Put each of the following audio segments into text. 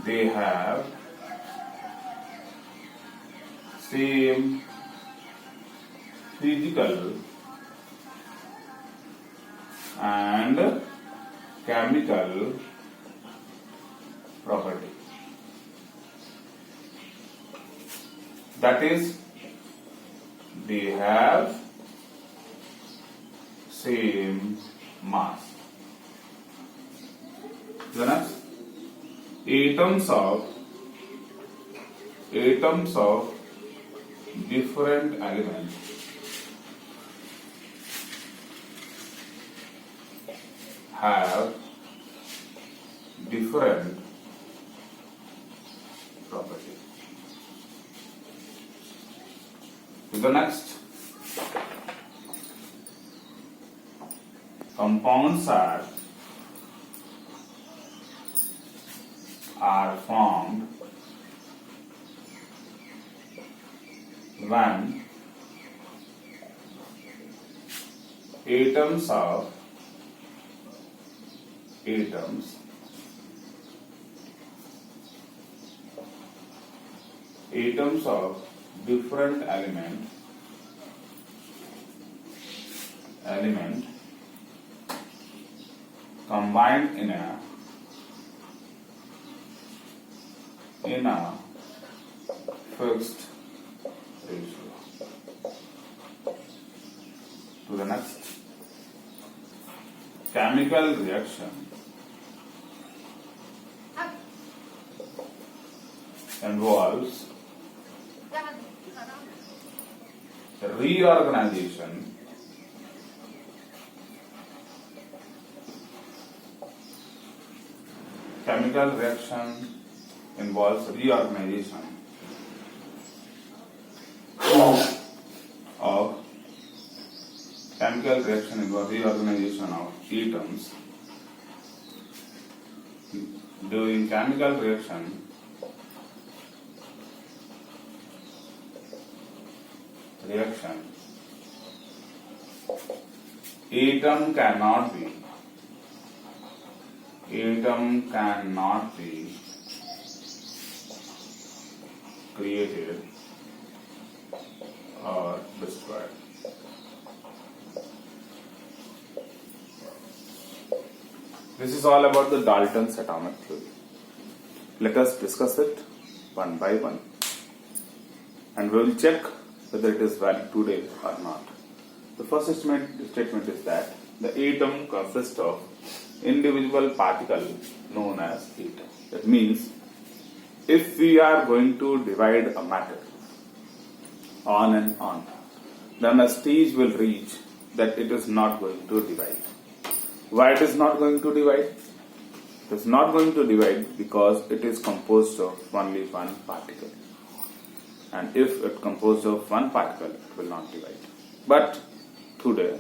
they have same physical and chemical property. That is, they have same mass. The next, atoms of different elements have different properties. The next, compounds are formed when atoms of different element combined in a fixed ratio. To the next, chemical reaction involves reorganization chemical reaction involves reorganization of atoms. During chemical reaction, atom cannot be created or destroyed. This is all about the Dalton's atomic theory. Let us discuss it one by one, and we will check whether it is valid today or not. The first statement is that the atom consists of individual particles known as atom. That means, if we are going to divide a matter on and on, then a stage will reach that it is not going to divide. Why it is not going to divide? It is not going to divide because it is composed of only one particle. And if it composed of one particle, it will not divide. But today,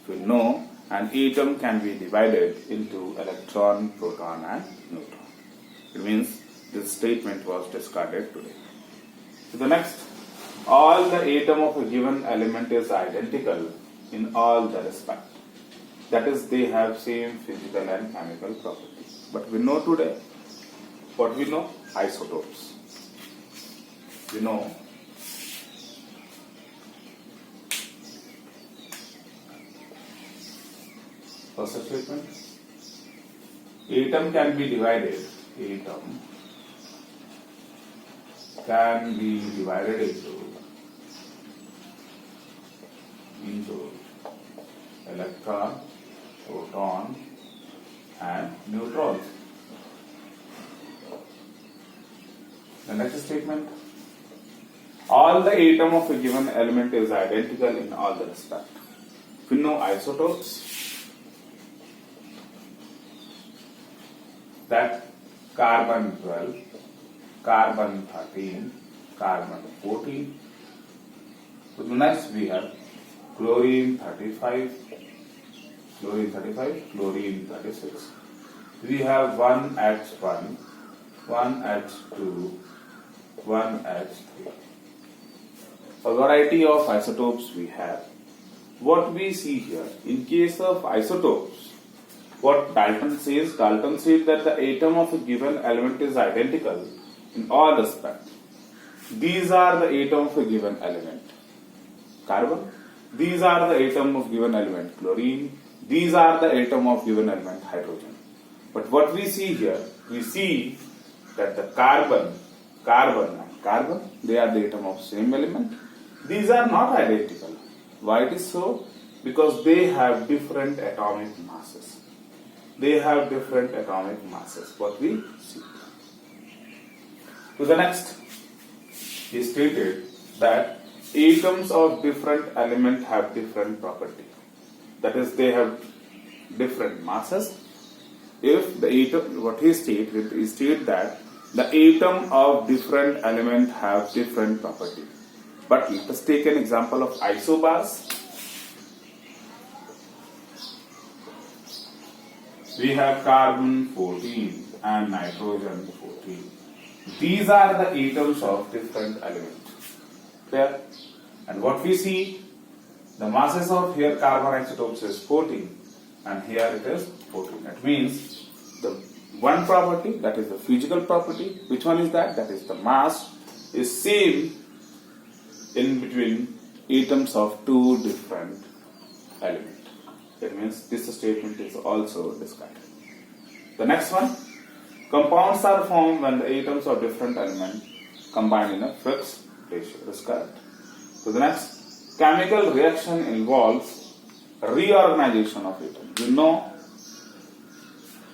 we know an atom can be divided into electron, proton and neutron. It means this statement was discarded today. So the next, all the atom of a given element is identical in all the respect. That is, they have same physical and chemical properties. But we know today, what we know? Isotopes. We know first statement, atom can be divided into electron, proton and neutrons. The next statement, all the atom of a given element is identical in all the respect. We know isotopes, that carbon 12, carbon 13, carbon 14. With the next we have chlorine 35, chlorine 36. We have 1H1, 1H2, 1H3. A variety of isotopes we have. What we see here, in case of isotopes, what Dalton says? Dalton says that the atom of a given element is identical in all respects. These are the atom of a given element. Carbon. These are the atom of given element. Chlorine. These are the atom of given element. Hydrogen. But what we see here, we see that the carbon, and carbon, they are the atom of same element. These are not identical. Why it is so? Because they have different atomic masses. They have different atomic masses. What we see. To the next, he stated that atoms of different element have different property. That is, they have different masses. If the atom, what he state that the atom of different element have different property. But let us take an example of isobars. We have carbon 14 and nitrogen 14. These are the atoms of different elements. Clear? And what we see, the masses of here carbon isotopes is 14 and here it is 14. That means the one property, that is the physical property, which one is that? That is the mass is same in between atoms of two different elements. That means this statement is also discarded. The next one, compounds are formed when the atoms of different elements combine in a fixed ratio. This is correct. So the next, chemical reaction involves reorganization of atoms. You know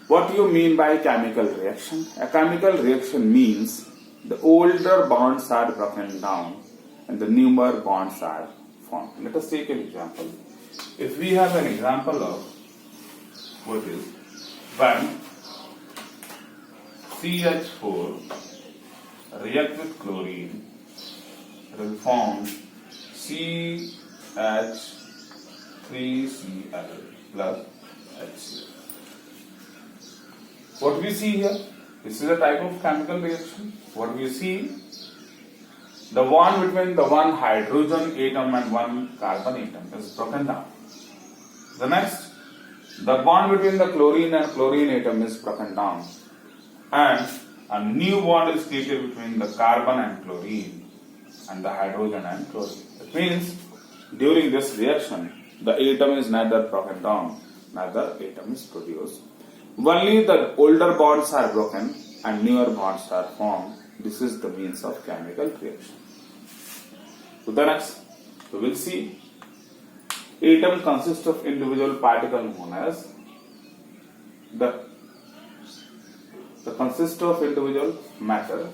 what you mean by chemical reaction? A chemical reaction means the older bonds are broken down and the newer bonds are formed. Let us take an example. If we have an example of what is when CH4 react with chlorine, it will form CH3Cl plus HCl. What we see here, this is a type of chemical reaction. What we see, the bond between the one hydrogen atom and one carbon atom is broken down. The next, the bond between the chlorine and chlorine atom is broken down, and a new bond is created between the carbon and chlorine and the hydrogen and chlorine. It means during this reaction, the atom is neither broken down, neither atom is produced. Only the older bonds are broken and newer bonds are formed. This is the means of chemical reaction. So the next, we will see atom consists of individual particles known as the consist of individual matter.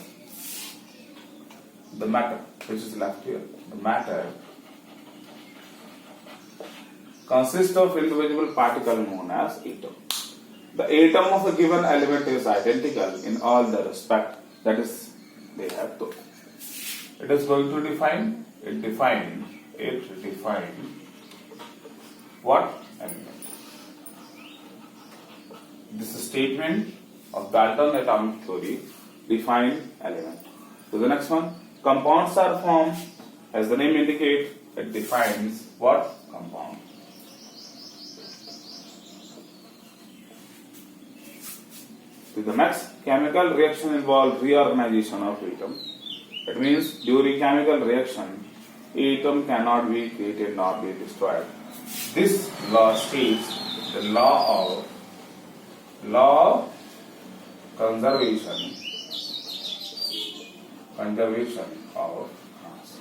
The matter which is left here, the matter consists of individual particles known as atom. The atom of a given element is identical in all the respect, that is, they have two. It is going to define what element. This statement of Dalton atomic theory define element. So the next one, compounds are formed, as the name indicates, it defines what compound. To the next, chemical reaction involves reorganization of atom. It means during chemical reaction, atom cannot be created nor be destroyed. This law states the law of conservation of mass.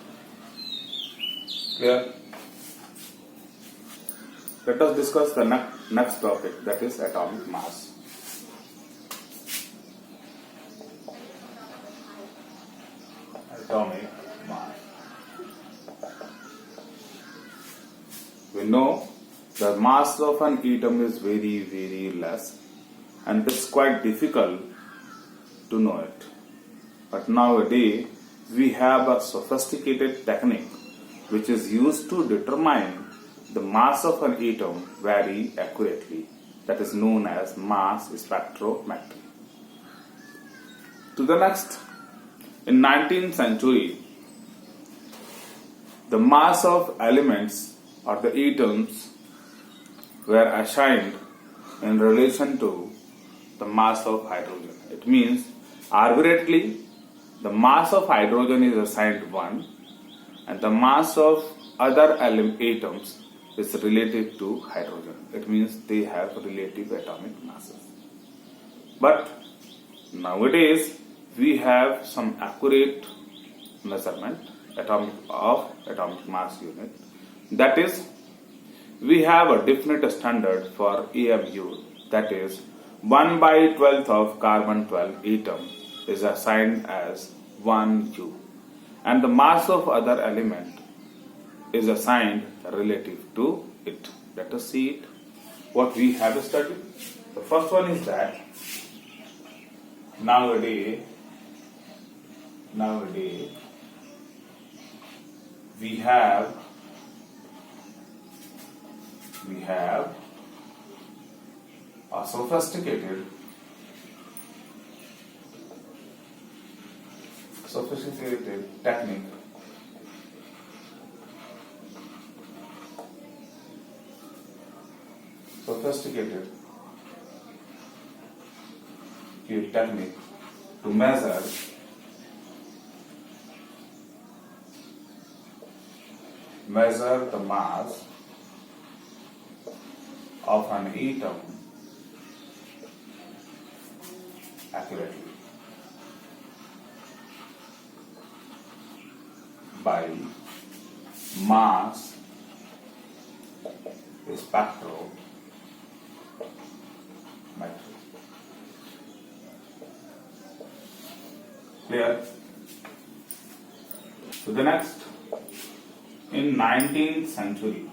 Clear? Let us discuss the next topic, that is atomic mass. Atomic mass. We know the mass of an atom is very, very less, and it's quite difficult to know it. But nowadays, we have a sophisticated technique which is used to determine the mass of an atom very accurately. That is known as mass spectrometry. To the next, in 19th century, the mass of elements or the atoms were assigned in relation to the mass of hydrogen. It means arbitrarily the mass of hydrogen is assigned 1 and the mass of other atoms is relative to hydrogen. It means they have relative atomic masses. But nowadays we have some accurate measurement of atomic mass unit. That is, we have a definite standard for AMU, that is 1 by 12th of carbon 12 atom is assigned as 1U and the mass of other element is assigned relative to it. Let us see it. What we have studied. The first one is that nowadays we have a sophisticated technique to measure the mass of an atom accurately by mass spectrometry. Clear? So the next, in 19th century,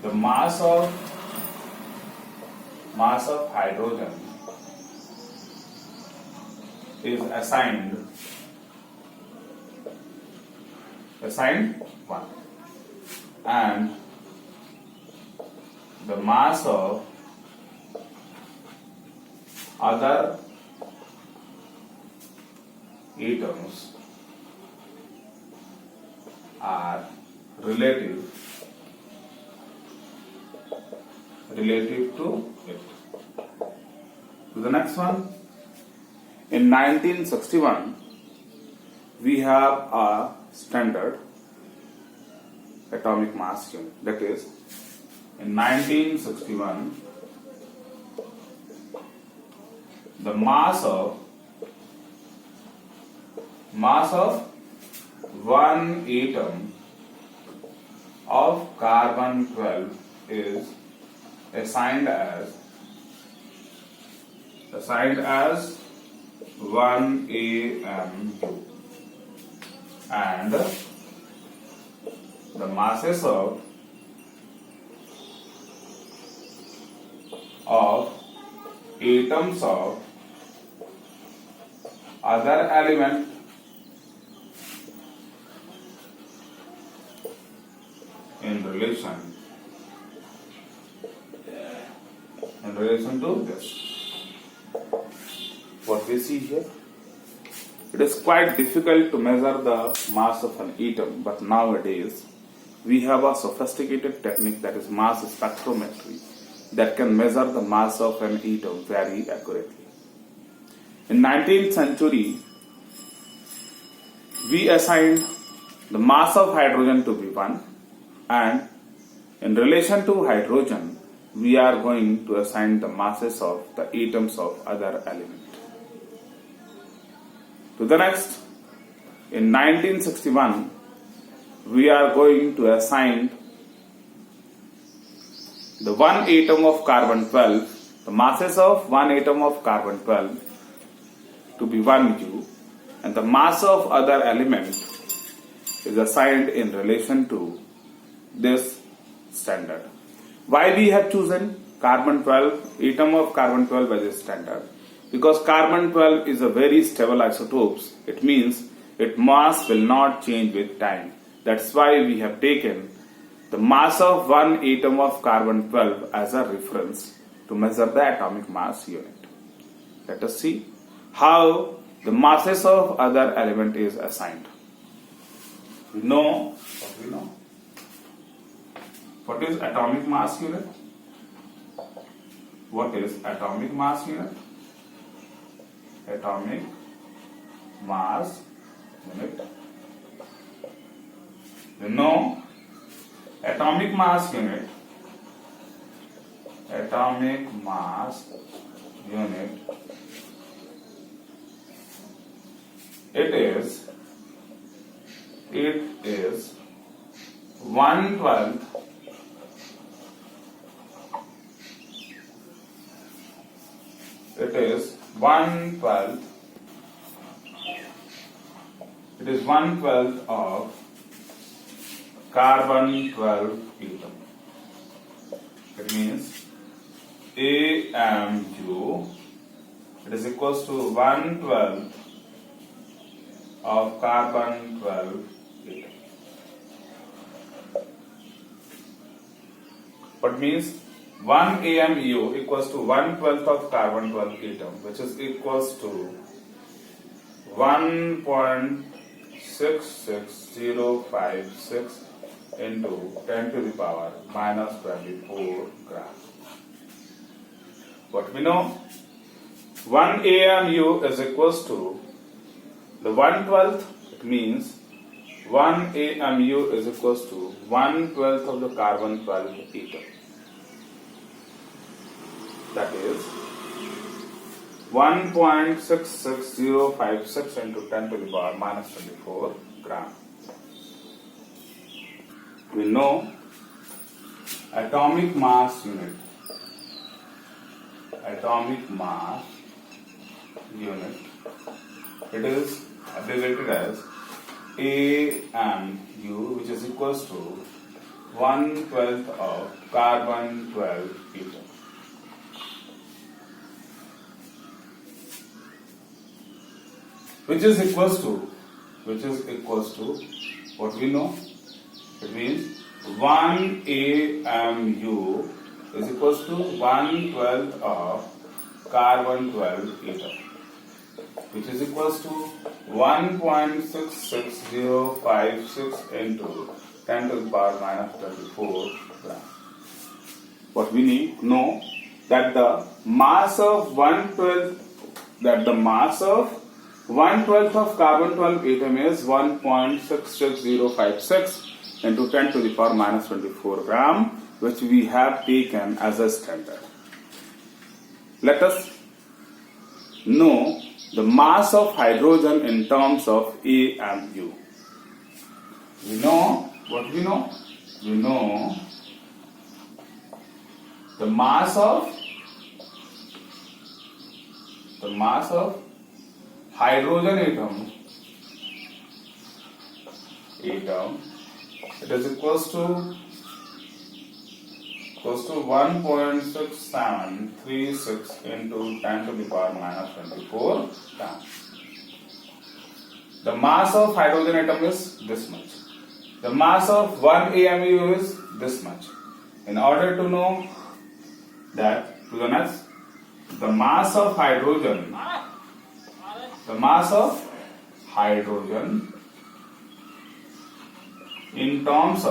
the mass of hydrogen is assigned 1 and the mass of other atoms are relative to it. To the next one, in 1961 we have a standard atomic mass unit. That is, in 1961 the mass of one atom of carbon 12 is assigned as 1 AMU and the masses of atoms of other element in relation to this. What we see here, it is quite difficult to measure the mass of an atom, but nowadays we have a sophisticated technique, that is mass spectrometry, that can measure the mass of an atom very accurately. In 19th century, we assigned the mass of hydrogen to be 1, and in relation to hydrogen, we are going to assign the masses of the atoms of other element. To the next, in 1961, we are going to assign the one atom of carbon 12, the masses of one atom of carbon 12 to be 1U, and the mass of other element is assigned in relation to this standard. Why we have chosen carbon 12, atom of carbon 12 as a standard? Because carbon 12 is a very stable isotope. It means its mass will not change with time. That's why we have taken the mass of one atom of carbon-12 as a reference to measure the atomic mass unit. Let us see how the masses of other element is assigned. We know what we know. What is atomic mass unit? What is atomic mass unit? Atomic mass unit. You know atomic mass unit. Atomic mass unit. It is 1/12 It is 1/12 of carbon-12 atom. It means AMU, it is equals to 1/12 of carbon-12 atom. What means 1 AMU equals to 1/12 of carbon-12 atom, which is equals to 1.66056 into 10 to the power minus 24 gram. What we know? 1 AMU is equals to the 1/12. It means 1 AMU is equals to 1/12 of the carbon-12 atom. That is 1.66056 into 10 to the power minus 24 gram. We know atomic mass unit. Atomic mass unit. It is abbreviated as AMU, which is equals to 1/12 of carbon-12 atom. Which is equals to what we know. It means 1 AMU is equals to 1/12 of carbon-12 atom, which is equals to 1.66056 into 10 to the power minus 24 gram. What we need know that the mass of 1/12 of carbon-12 atom is 1.66056 into 10 to the power minus 24 gram, which we have taken as a standard. Let us know the mass of hydrogen in terms of AMU. We know what we know. We know the mass of hydrogen atom, it is equals to 1.6736 into 10 to the power minus 24 gram. The mass of hydrogen atom is this much. The mass of 1 AMU is this much. In order to know that, to the next, the mass of hydrogen in terms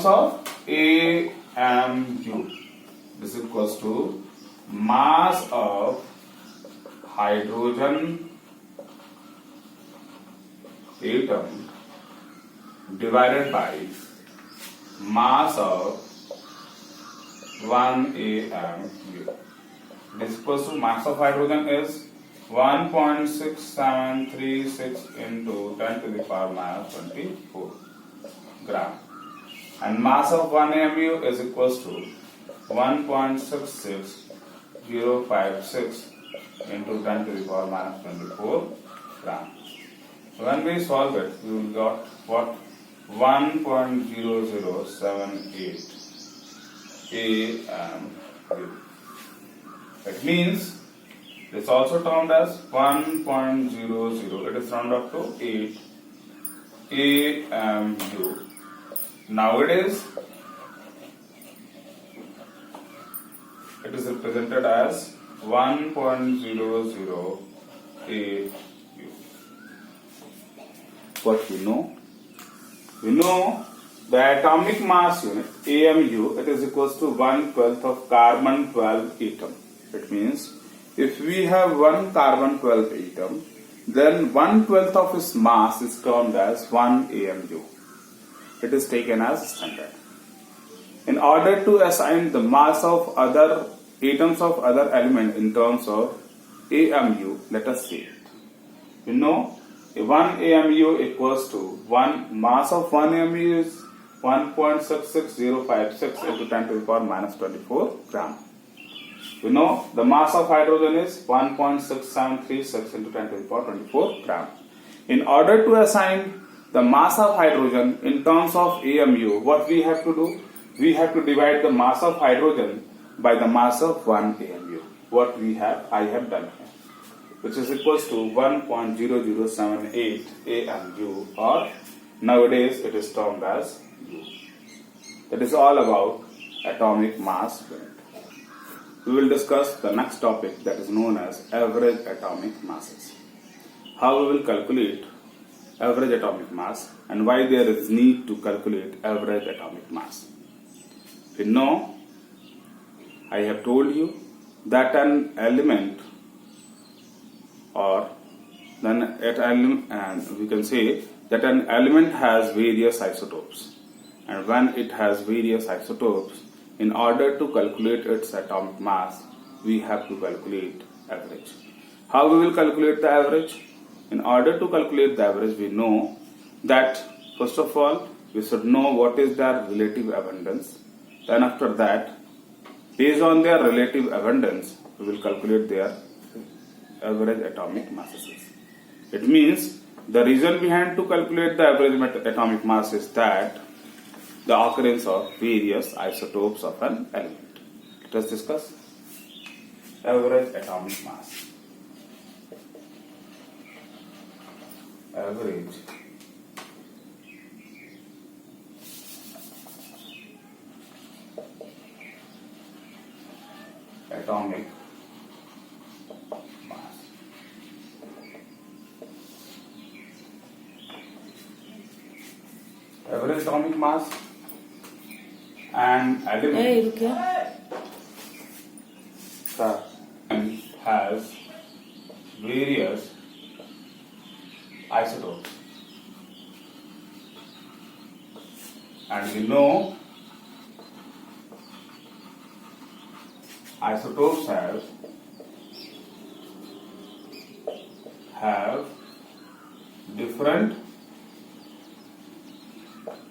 of AMU is equals to mass of hydrogen atom divided by mass of 1 AMU. This is equals to mass of hydrogen is 1.6736 into 10 to the power minus 24 gram, and mass of 1 AMU is equals to 1.66056 into 10 to the power minus 24 gram. So when we solve it, we will got what? 1.0078 AMU. It means it's also termed as 1.00. It is rounded up to 8 AMU Nowadays, it is represented as 1.008 U. What we know? We know the atomic mass unit AMU, it is equals to 1/12 of carbon 12 atom. It means if we have one carbon 12 atom, then 1/12 of its mass is termed as 1 AMU. It is taken as standard. In order to assign the mass of other atoms of other element in terms of AMU, let us see it. You know, 1 AMU equals to mass of 1 AMU is 1.66056 into 10 to the power minus 24 gram. You know, the mass of hydrogen is 1.6736 into 10 to the power 24 gram. In order to assign the mass of hydrogen in terms of AMU, what we have to do? We have to divide the mass of hydrogen by the mass of 1 AMU. What I have done here, which is equals to 1.0078 AMU, or nowadays it is termed as U. That is all about atomic mass unit. We will discuss the next topic, that is known as average atomic masses. How we will calculate average atomic mass and why there is need to calculate average atomic mass. We know, I have told you that an element and we can say that an element has various isotopes, and when it has various isotopes, in order to calculate its atomic mass, we have to calculate average. How we will calculate the average? In order to calculate the average, we know that first of all we should know what is their relative abundance. Then after that, based on their relative abundance, we will calculate their average atomic masses. It means the reason behind to calculate the average atomic mass is that the occurrence of various isotopes of an element. Let us discuss average atomic mass. Average atomic mass. Average atomic mass, an element has various isotopes, and we know isotopes have different